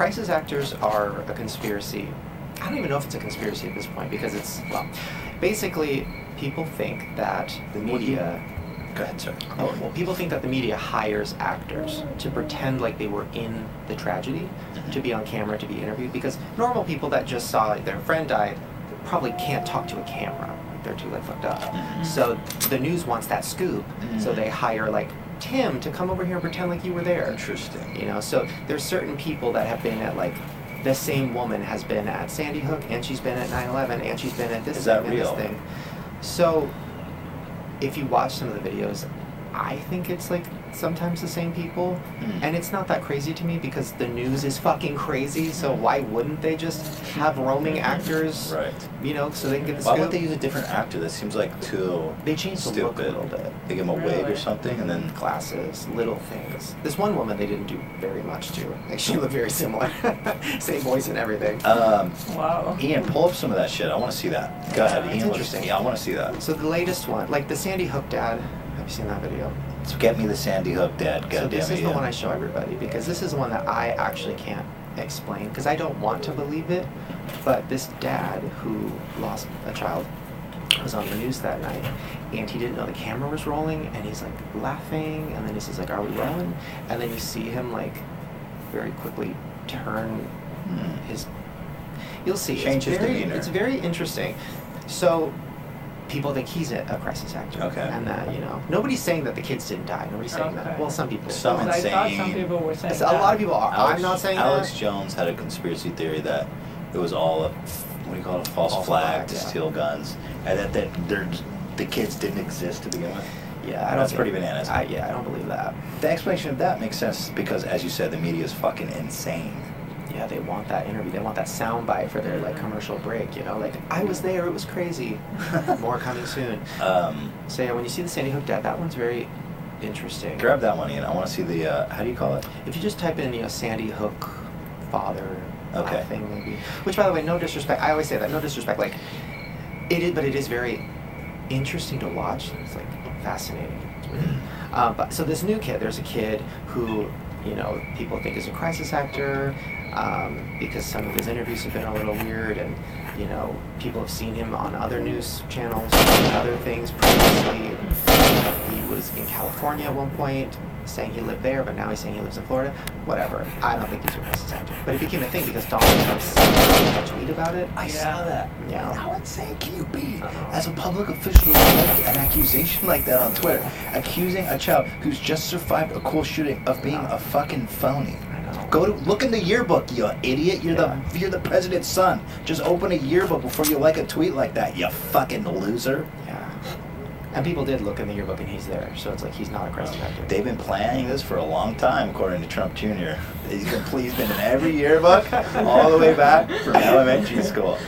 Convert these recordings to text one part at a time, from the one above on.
crisis actors are a conspiracy. I don't even know if it's a conspiracy at this point because it's, well, basically people think that the media... Go ahead, sir. Oh, well, people think that the media hires actors to pretend like they were in the tragedy, to be on camera, to be interviewed, because normal people that just saw their friend die probably can't talk to a camera. They're too like fucked up. So the news wants that scoop, so they hire like Tim to come over here and pretend like you were there. Interesting. You know, so there's certain people that have been at like, the same woman has been at Sandy Hook, and she's been at 9/11, and she's been at this thing and this thing. So if you watch some of the videos, I think it's like sometimes the same people, and it's not that crazy to me because the news is fucking crazy, so why wouldn't they just have roaming actors, right? You know, so they can get the Why scoop? wouldn't they use a different actor? That seems like too They changed the look a stupid. little bit. They give him a wig or something, and then Glasses, little things. This one woman they didn't do very much to. Like she looked very similar, same voice and everything. Wow. Ian, pull up some of that shit. I want to see that. Go ahead, Ian. It's interesting. Yeah, I want to see that. So the latest one, like the Sandy Hook dad. Have you seen that video? So get me the Sandy Hook dad. So God this damn is it, the Ian. one I show everybody because this is the one that I actually can't explain because I don't want to believe it. But this dad who lost a child was on the news that night, and he didn't know the camera was rolling, and he's like laughing, and then he says like, "Are we rolling?" And then you see him like very quickly turn his. You'll see. Change his demeanor. It's very interesting. So. People think he's a crisis actor. Okay. And that, you know, nobody's saying that the kids didn't die. Nobody's saying that. Well, some people. Some I thought some insane- people were saying A lot of people are. I'm not saying Alex that. Jones had a conspiracy theory that it was all a, what do you call it, a false False flag flag, to yeah. steal guns, and that the kids didn't exist to begin with. Yeah, I don't That's think- pretty bananas. I don't believe that. The explanation of that makes sense because, as you said, the media is fucking insane. Yeah, they want that interview. They want that soundbite for their like commercial break. You know, like I was there. It was crazy. More coming soon. So yeah, when you see the Sandy Hook dad, that one's very interesting. Grab that one, Ian. I want to see the, how do you call it? If you just type in, you know, Sandy Hook father Okay. thing maybe. Which, by the way, no disrespect. I always say that, no disrespect. Like it is, but it is very interesting to watch. It's like fascinating. It's weird. But so this new kid, there's a kid who, you know, people think is a crisis actor because some of his interviews have been a little weird, and you know, people have seen him on other news channels and other things previously. He was in California at one point, saying he lived there, but now he's saying he lives in Florida. Whatever. I don't think he's a crisis actor, but it became a thing because Donald Trump said a tweet about it. I saw that. Yeah. How insane can you be as a public official to make an accusation like that on Twitter? Accusing a child who's just survived a cool shooting of being a fucking phony. Go to look in the yearbook, you idiot. You're the president's son. Just open a yearbook before you like a tweet like that, you fucking loser. Yeah. And people did look in the yearbook and he's there, so it's like he's not a crisis actor. They've been planning this for a long time, according to Trump Jr. He's been in every yearbook all the way back from elementary school.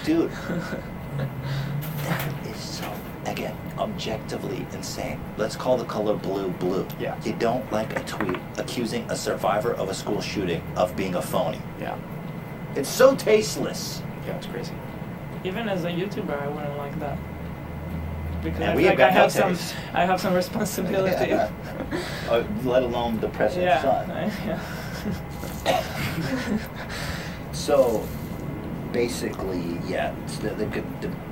Dude, that is so, again, objectively insane. Let's call the color blue blue. Yeah. You don't like a tweet accusing a survivor of a school shooting of being a phony. Yeah. It's so tasteless. Yeah, it's crazy. Even as a YouTuber, I wouldn't like that. Because And I we feel like have I got have no some, taste. I have some responsibility. Yeah. Let alone the president's son. Yeah. So, basically, yeah.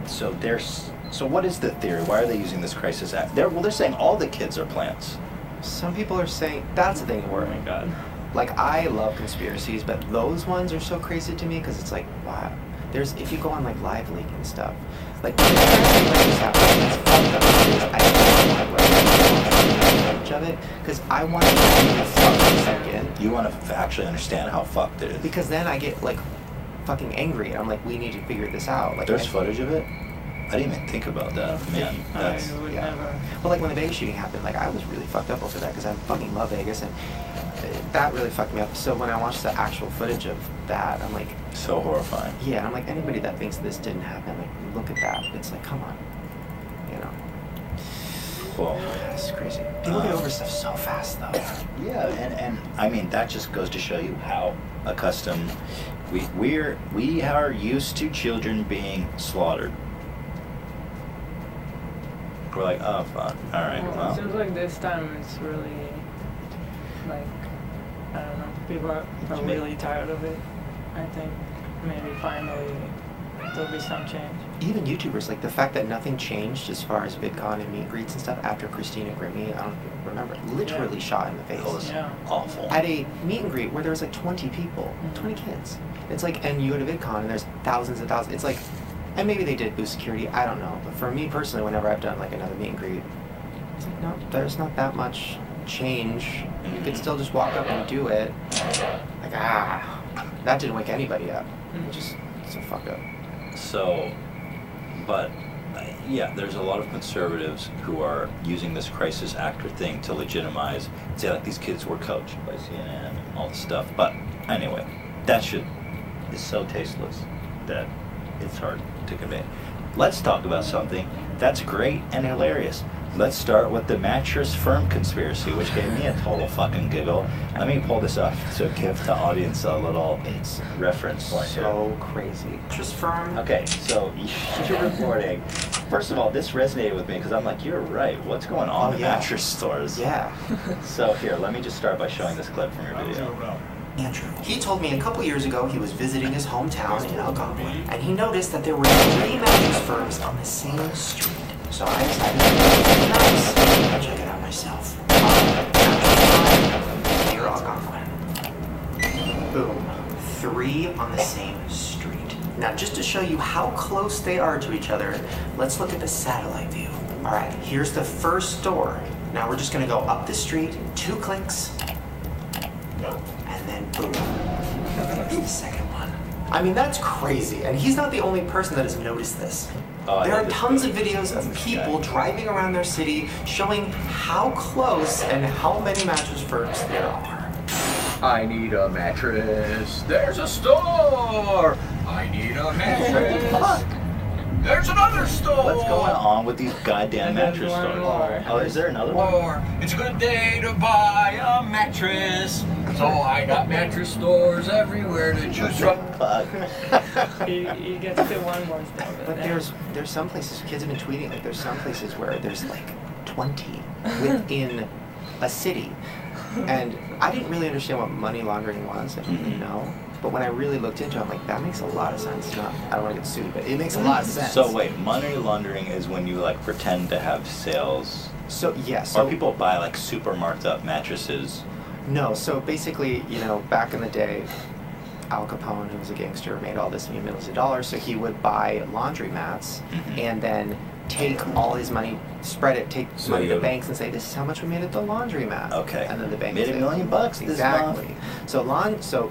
So what is the theory? Why are they using this crisis act? They're saying all the kids are plants. Some people are saying that's the thing Oh where my god. like I love conspiracies, but those ones are so crazy to me because it's like wow. There's if you go on like Live Leak and stuff, like when this happens, it's fucked up. I don't of it because I want to see this fucking sink in. You want to actually understand how fucked it is. Because then I get like fucking angry and I'm like, we need to figure this out. Like There's footage of it? I didn't even think about that. Man, that's... I would yeah. never. But like when the Vegas shooting happened, like I was really fucked up over that because I fucking love Vegas and that really fucked me up. So when I watched the actual footage of that, I'm like, So horrifying. yeah, I'm like, anybody that thinks this didn't happen, like look at that. It's like, come on, you know. Well, It's crazy. People get over stuff so fast though. yeah, and I mean, that just goes to show you how accustomed we are used to children being slaughtered. We're like, oh fuck, alright, It well. seems like this time it's really like, I don't know. People are really tired of it. I think maybe finally there'll be some change. Even YouTubers, like the fact that nothing changed as far as VidCon and meet and greets and stuff after Christina Grimmie, I don't remember, literally shot in the face. That was awful. At a meet and greet where there was like 20 people, 20 kids. It's like, and you go to VidCon and there's thousands and thousands. It's like, and maybe they did boost security, I don't know. But for me personally, whenever I've done like another meet and greet, it's like, no, there's not that much change. You could still just walk up and do it. Like, that didn't wake anybody up. Just, it's a fuck up. So, but yeah, there's a lot of conservatives who are using this crisis actor thing to legitimize, say like these kids were coached by CNN and all this stuff. But anyway, that shit is so tasteless that it's hard to convey. Let's talk about something that's great and hilarious. Let's start with the mattress firm conspiracy, which gave me a total fucking giggle. Let me pull this up to give the audience a little reference point. So crazy. Mattress firm. Okay, so you're reporting. First of all, this resonated with me because I'm like, you're right. What's going on in mattress stores? Yeah. So here, let me just start by showing this clip from your video. Andrew. He told me a couple years ago he was visiting his hometown in Algonquin, and he noticed that there were 3 mattress firms on the same street. So I decided to nice and check it out myself. Near Algonquin. Boom. 3 on the same street. Now, just to show you how close they are to each other, let's look at the satellite view. All right, here's the first store. Now we're just gonna go up the street, 2 clicks, and then boom. There's the second one. I mean, that's crazy, and he's not the only person that has noticed this. There are tons of videos of people driving around their city showing how close and how many mattress firms there are. I need a mattress. There's a store. I need a mattress. There's another store. What's going on with these goddamn mattress stores? Oh, is there another one? It's a good day to buy a mattress. So I got mattress stores everywhere to choose from. He gets to one more step. But there's some places, kids have been tweeting, like there's some places where there's like 20 within a city. And I didn't really understand what money laundering was, I didn't know. But when I really looked into it, I'm like, that makes a lot of sense. I don't want to get sued, but it makes a lot of sense. So wait, money laundering is when you like pretend to have sales. So yes. Or people buy like super marked up mattresses. No, so basically, you know, back in the day, Al Capone, who was a gangster, made all this millions of dollars. So he would buy laundry mats and then take all his money, spread it, take money to banks and say, this is how much we made at the laundromat. Okay. And then the bank made would $1 say, million bucks this month. Exactly. So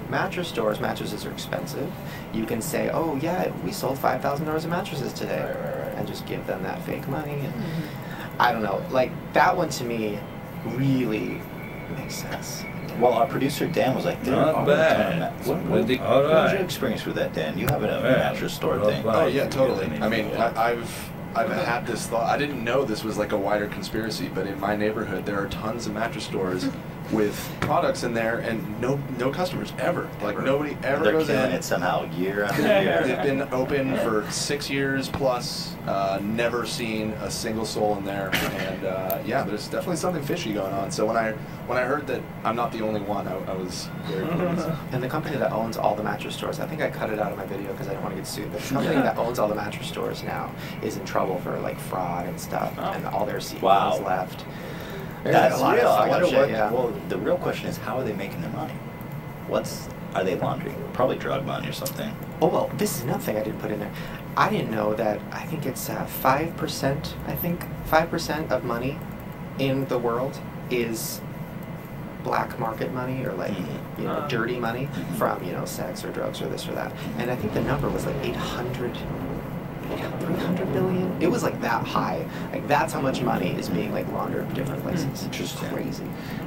mattress stores, mattresses are expensive. You can say, oh yeah, we sold $5,000 of mattresses today. Right. And just give them that fake money. And I don't know, like that one to me really makes sense. Well, our producer Dan was like, not bad. What was your experience with that, Dan? You have a mattress store thing. Oh yeah, totally. I mean, I've had this thought. I didn't know this was like a wider conspiracy, but in my neighborhood there are tons of mattress stores with products in there and no customers ever. Like nobody ever They're goes killing in. it somehow year after year. They've been open for 6 years plus. Never seen a single soul in there, and yeah, there's definitely something fishy going on. So when I heard that I'm not the only one, I was very pleased. And the company that owns all the mattress stores, I think I cut it out of my video because I didn't want to get sued, but the company that owns all the mattress stores now is in trouble for like fraud and stuff, and all their CEOs left. That's a lot real. of I wonder shit, what. Well, the real question is, how are they making their money? Are they laundering? Probably drug money or something. Oh well, this is another thing I didn't put in there. I didn't know that. I think it's 5%. I think 5% of money in the world is black market money or like you know dirty money from sex or drugs or this or that. And I think the number was like 300 billion. It was like that high. Like that's how much money is being like laundered in different places. Interesting. Crazy.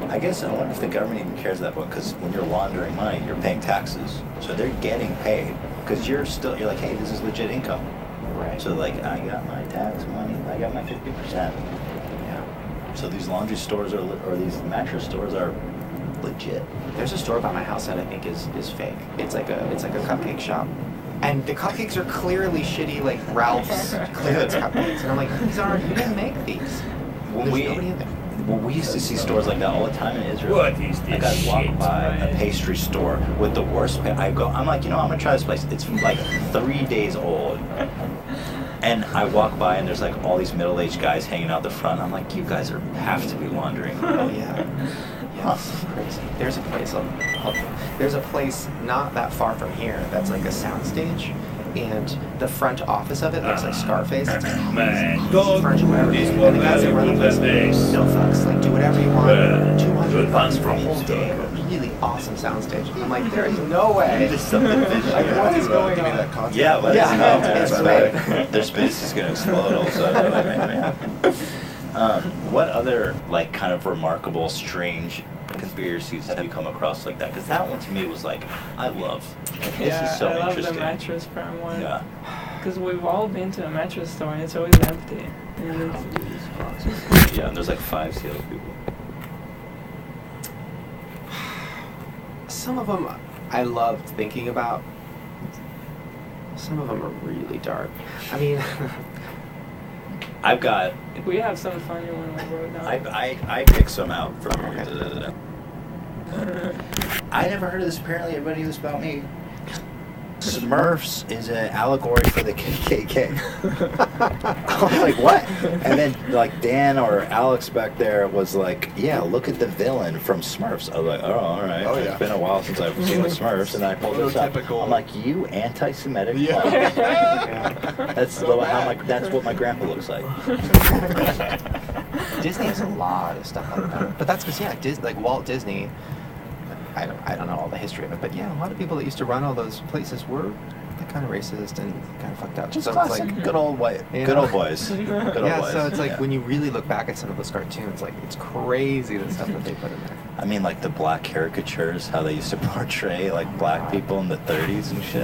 I guess I wonder if the government even cares at that point, because when you're laundering money, you're paying taxes, so they're getting paid. Because you're like, hey, this is legit income. Right. So like, I got my tax money, I got my 50%. Yeah. So these laundry stores or these mattress stores are legit. There's a store by my house that I think is fake. It's like a cupcake shop. And the cupcakes are clearly shitty, like Ralph's clearance cupcakes. And I'm like, you didn't make these. When There's nobody in there. Well, we used to see stores like that all the time in Israel. What is this Like I'd walk shit? by a Right. pastry store with the worst. I'm like, I'm gonna try this place. It's like 3 days old. And I walk by and there's like all these middle-aged guys hanging out the front. I'm like, you guys have to be wandering. Oh yeah. Yes. Crazy. There's a place not that far from here that's like a soundstage, and the front office of it looks like Scarface. It's like Man, furniture, whatever. this And one the guys that run the place, this. no fucks. Like do whatever you want. Yeah. $200 for a Good whole stuff. day. A really awesome soundstage. I'm like, there is no way. There's something Like, what is going Give me on? that content. Yeah, let Yeah, us know. it's That's great. Their space is gonna explode all of a sudden. Like, man. What other like kind of remarkable, strange conspiracies have you come across like that? Because that one to me was like, I love. Like, this Yeah, is so I love the interesting. mattress firm one. Yeah. Because we've all been to a mattress store and it's always empty. And it's, Yeah, and there's like 5 sealed people. Some of them I loved thinking about. Some of them are really dark. I mean, I've got. we have some funny one we wrote down. I picked some out from. I never heard of this. Apparently, everybody knew this about me. Smurfs is an allegory for the KKK. I was like, what? And then, like, Dan or Alex back there was like, yeah, look at the villain from Smurfs. I was like, oh, all right. Oh, yeah. It's been a while since I've seen the Smurfs, and I pulled this up. Prototypical. I'm like, you anti-Semitic. Yeah. fuck. That's that's what my grandpa looks like. Disney has a lot of stuff like that. But that's because, yeah, like Walt Disney, I don't know all the history of it, but yeah, a lot of people that used to run all those places were like, kind of racist and kind of fucked up. Just so it's classic, like, good old white, You good know? old boys. Good old yeah, boys. so it's like Yeah. when you really look back at some of those cartoons, like it's crazy the stuff that they put in there. I mean, like the black caricatures, how they used to portray like black people in the 30s and shit.